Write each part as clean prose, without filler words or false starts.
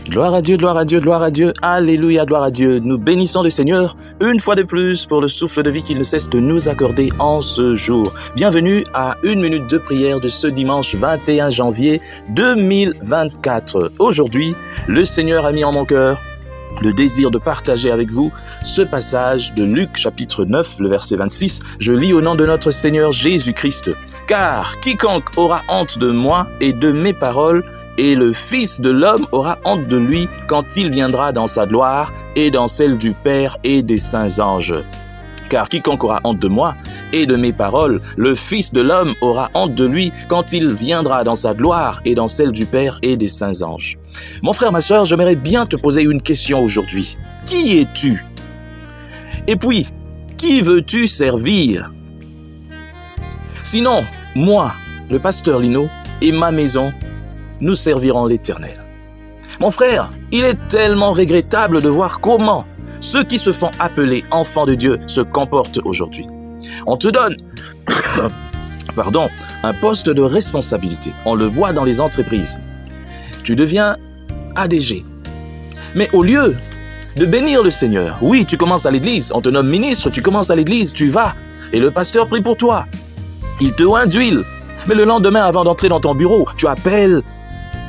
Gloire à Dieu, gloire à Dieu, gloire à Dieu, alléluia, gloire à Dieu. Nous bénissons le Seigneur une fois de plus pour le souffle de vie qu'il ne cesse de nous accorder en ce jour. Bienvenue à 1 minute de prière de ce dimanche 21 janvier 2024. Aujourd'hui, le Seigneur a mis en mon cœur le désir de partager avec vous ce passage de Luc chapitre 9, le verset 26. Je lis au nom de notre Seigneur Jésus-Christ. « Car quiconque aura honte de moi et de mes paroles, et le Fils de l'homme aura honte de lui quand il viendra dans sa gloire et dans celle du Père et des saints anges. Car quiconque aura honte de moi et de mes paroles, le Fils de l'homme aura honte de lui quand il viendra dans sa gloire et dans celle du Père et des saints anges. » Mon frère, ma sœur, j'aimerais bien te poser une question aujourd'hui. Qui es-tu? Et puis, qui veux-tu servir? Sinon, moi, le pasteur Lino et ma maison, nous servirons l'Éternel. Mon frère, il est tellement regrettable de voir comment ceux qui se font appeler enfants de Dieu se comportent aujourd'hui. On te donne un poste de responsabilité. On le voit dans les entreprises. Tu deviens ADG. Mais au lieu de bénir le Seigneur, oui, tu commences à l'église, on te nomme ministre, tu commences à l'église, tu vas, et le pasteur prie pour toi. Il te oint d'huile. Mais le lendemain, avant d'entrer dans ton bureau, tu appelles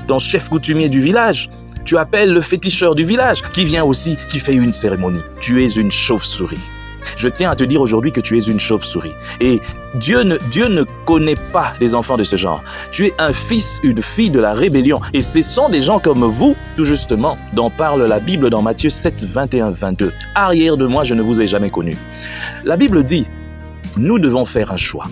ton chef coutumier du village, tu appelles le féticheur du village, qui vient aussi, qui fait une cérémonie. Tu es une chauve-souris. Je tiens à te dire aujourd'hui que tu es une chauve-souris. Et Dieu ne connaît pas les enfants de ce genre. Tu es un fils, une fille de la rébellion. Et ce sont des gens comme vous, tout justement, dont parle la Bible dans Matthieu 7, 21, 22. Arrière de moi, je ne vous ai jamais connu. La Bible dit, nous devons faire un choix.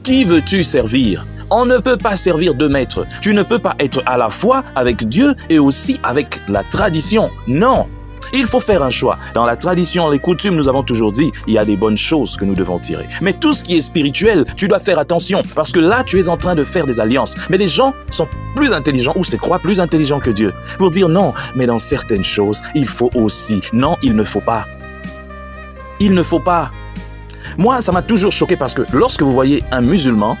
Qui veux-tu servir? On ne peut pas servir deux maîtres. Tu ne peux pas être à la fois avec Dieu et aussi avec la tradition. Non, il faut faire un choix. Dans la tradition, les coutumes, nous avons toujours dit, il y a des bonnes choses que nous devons tirer. Mais tout ce qui est spirituel, tu dois faire attention parce que là, tu es en train de faire des alliances. Mais les gens sont plus intelligents ou se croient plus intelligents que Dieu pour dire non, mais dans certaines choses, il faut aussi. Non, il ne faut pas. Il ne faut pas. Moi, ça m'a toujours choqué parce que lorsque vous voyez un musulman,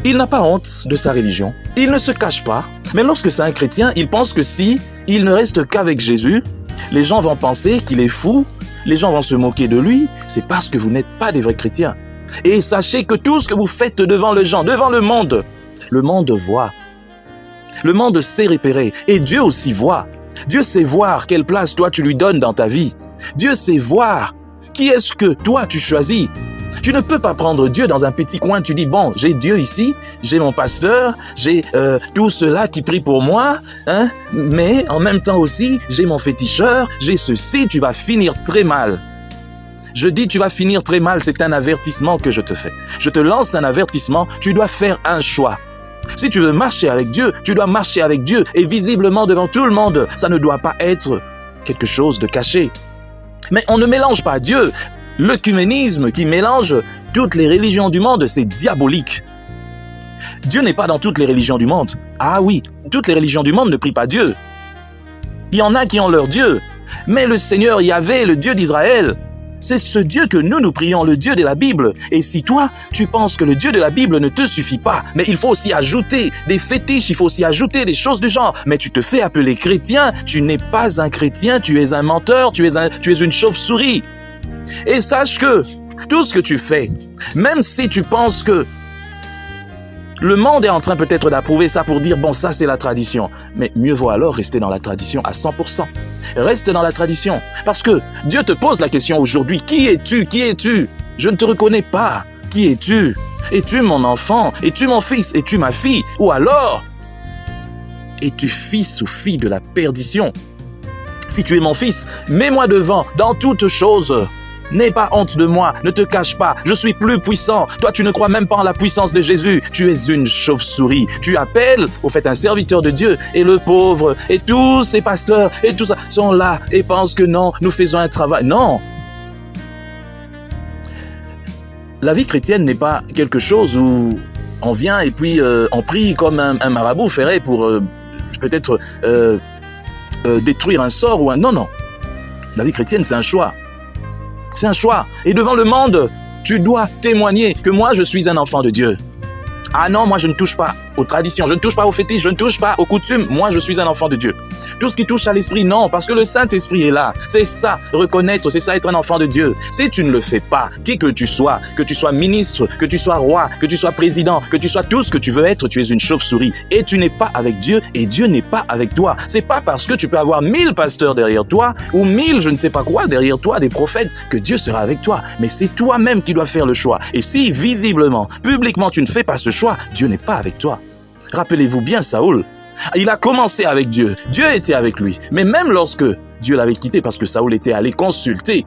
il n'a pas honte de sa religion. Il ne se cache pas. Mais lorsque c'est un chrétien, il pense que si il ne reste qu'avec Jésus, les gens vont penser qu'il est fou, les gens vont se moquer de lui. C'est parce que vous n'êtes pas des vrais chrétiens. Et sachez que tout ce que vous faites devant les gens, devant le monde voit. Le monde sait repérer. Et Dieu aussi voit. Dieu sait voir quelle place toi tu lui donnes dans ta vie. Dieu sait voir qui est-ce que toi tu choisis. Tu ne peux pas prendre Dieu dans un petit coin. Tu dis, bon, j'ai Dieu ici, j'ai mon pasteur, j'ai tout cela qui prie pour moi, hein, mais en même temps aussi, j'ai mon féticheur, j'ai ceci, tu vas finir très mal. Je dis, tu vas finir très mal, c'est un avertissement que je te fais. Je te lance un avertissement, tu dois faire un choix. Si tu veux marcher avec Dieu, tu dois marcher avec Dieu. Et visiblement devant tout le monde, ça ne doit pas être quelque chose de caché. Mais on ne mélange pas Dieu. L'œcuménisme qui mélange toutes les religions du monde, c'est diabolique. Dieu n'est pas dans toutes les religions du monde. Ah oui, toutes les religions du monde ne prient pas Dieu. Il y en a qui ont leur Dieu. Mais le Seigneur Yahvé, le Dieu d'Israël, c'est ce Dieu que nous prions, le Dieu de la Bible. Et si toi, tu penses que le Dieu de la Bible ne te suffit pas, mais il faut aussi ajouter des fétiches, il faut aussi ajouter des choses du genre. Mais tu te fais appeler chrétien, tu n'es pas un chrétien, tu es un menteur, tu es une chauve-souris. Et sache que tout ce que tu fais, même si tu penses que le monde est en train peut-être d'approuver ça pour dire, bon, ça c'est la tradition. Mais mieux vaut alors rester dans la tradition à 100%. Reste dans la tradition. Parce que Dieu te pose la question aujourd'hui, qui es-tu? Qui es-tu? Je ne te reconnais pas. Qui es-tu? Es-tu mon enfant? Es-tu mon fils? Es-tu ma fille? Ou alors, es-tu fils ou fille de la perdition? Si tu es mon fils, mets-moi devant dans toutes choses. N'aie pas honte de moi, ne te cache pas, je suis plus puissant. Toi, tu ne crois même pas en la puissance de Jésus. Tu es une chauve-souris. Tu appelles, au fait, un serviteur de Dieu, et le pauvre, et tous ces pasteurs, et tout ça, sont là, et pensent que non, nous faisons un travail. Non! La vie chrétienne n'est pas quelque chose où on vient et puis on prie comme un marabout ferait pour peut-être détruire un sort ou un... Non, non. La vie chrétienne, c'est un choix. C'est un choix. Et devant le monde, tu dois témoigner que moi, je suis un enfant de Dieu. Ah non, moi, je ne touche pas. aux traditions, je ne touche pas aux fétiches, je ne touche pas aux coutumes. Moi, je suis un enfant de Dieu. Tout ce qui touche à l'esprit, non, parce que le Saint-Esprit est là. C'est ça, reconnaître, c'est ça être un enfant de Dieu. Si tu ne le fais pas, qui que tu sois ministre, que tu sois roi, que tu sois président, que tu sois tout ce que tu veux être, tu es une chauve-souris. Et tu n'es pas avec Dieu et Dieu n'est pas avec toi. C'est pas parce que tu peux avoir 1000 pasteurs derrière toi ou 1000 je ne sais pas quoi derrière toi, des prophètes, que Dieu sera avec toi. Mais c'est toi-même qui dois faire le choix. Et si visiblement, publiquement, tu ne fais pas ce choix, Dieu n'est pas avec toi. Rappelez-vous bien Saoul. Il a commencé avec Dieu. Dieu était avec lui. Mais même lorsque Dieu l'avait quitté parce que Saoul était allé consulter,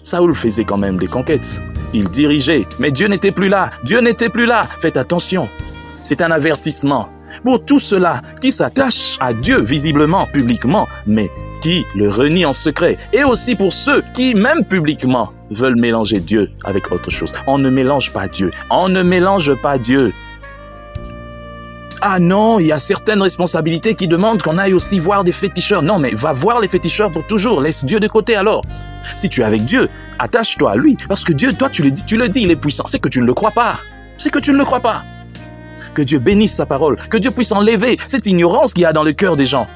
Saoul faisait quand même des conquêtes. Il dirigeait. Mais Dieu n'était plus là. Dieu n'était plus là. Faites attention. C'est un avertissement. Pour tous ceux-là qui s'attachent à Dieu visiblement, publiquement, mais qui le renient en secret. Et aussi pour ceux qui, même publiquement, veulent mélanger Dieu avec autre chose. On ne mélange pas Dieu. On ne mélange pas Dieu. Ah non, il y a certaines responsabilités qui demandent qu'on aille aussi voir des féticheurs. Non, mais va voir les féticheurs pour toujours. Laisse Dieu de côté alors. Si tu es avec Dieu, attache-toi à lui. Parce que Dieu, toi, tu le dis, il est puissant. C'est que tu ne le crois pas. C'est que tu ne le crois pas. Que Dieu bénisse sa parole. Que Dieu puisse enlever cette ignorance qu'il y a dans le cœur des gens.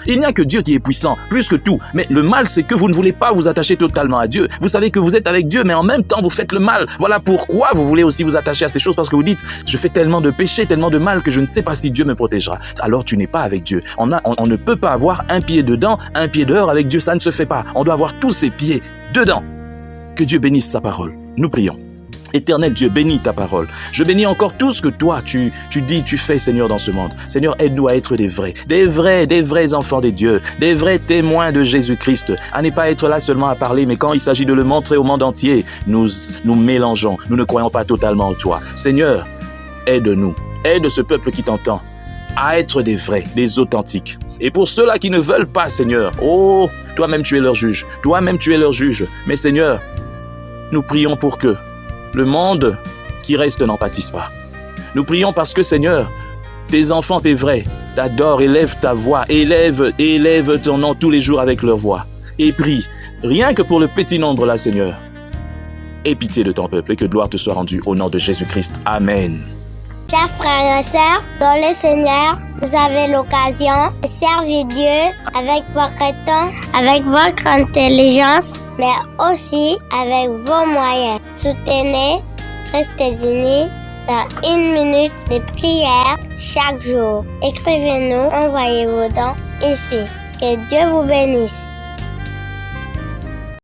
Il n'y a que Dieu qui est puissant, plus que tout. Mais le mal, c'est que vous ne voulez pas vous attacher totalement à Dieu. Vous savez que vous êtes avec Dieu, mais en même temps, vous faites le mal. Voilà pourquoi vous voulez aussi vous attacher à ces choses, parce que vous dites, je fais tellement de péché, tellement de mal, que je ne sais pas si Dieu me protégera. Alors tu n'es pas avec Dieu. On ne peut pas avoir un pied dedans, un pied dehors avec Dieu. Ça ne se fait pas. On doit avoir tous ses pieds dedans. Que Dieu bénisse sa parole. Nous prions. Éternel Dieu, bénis ta parole. Je bénis encore tout ce que toi, tu dis, tu fais, Seigneur, dans ce monde. Seigneur, aide-nous à être des vrais enfants de Dieu, des vrais témoins de Jésus-Christ, à ne pas être là seulement à parler, mais quand il s'agit de le montrer au monde entier, nous mélangeons, nous ne croyons pas totalement en toi. Seigneur, aide-nous, aide ce peuple qui t'entend à être des vrais, des authentiques. Et pour ceux-là qui ne veulent pas, Seigneur, oh, toi-même tu es leur juge, toi-même tu es leur juge. Mais Seigneur, nous prions pour que le monde qui reste n'en pâtisse pas. Nous prions parce que, Seigneur, tes enfants, tes vrais, t'adorent, élève ta voix, élève ton nom tous les jours avec leur voix. Et prie, rien que pour le petit nombre là, Seigneur. Aie pitié de ton peuple et que gloire te soit rendue au nom de Jésus-Christ. Amen. Chers frères et sœurs, dans le Seigneur, vous avez l'occasion de servir Dieu avec votre temps, avec votre intelligence, mais aussi avec vos moyens. Soutenez, restez unis dans 1 minute de prière chaque jour. Écrivez-nous, envoyez vos dons ici. Que Dieu vous bénisse.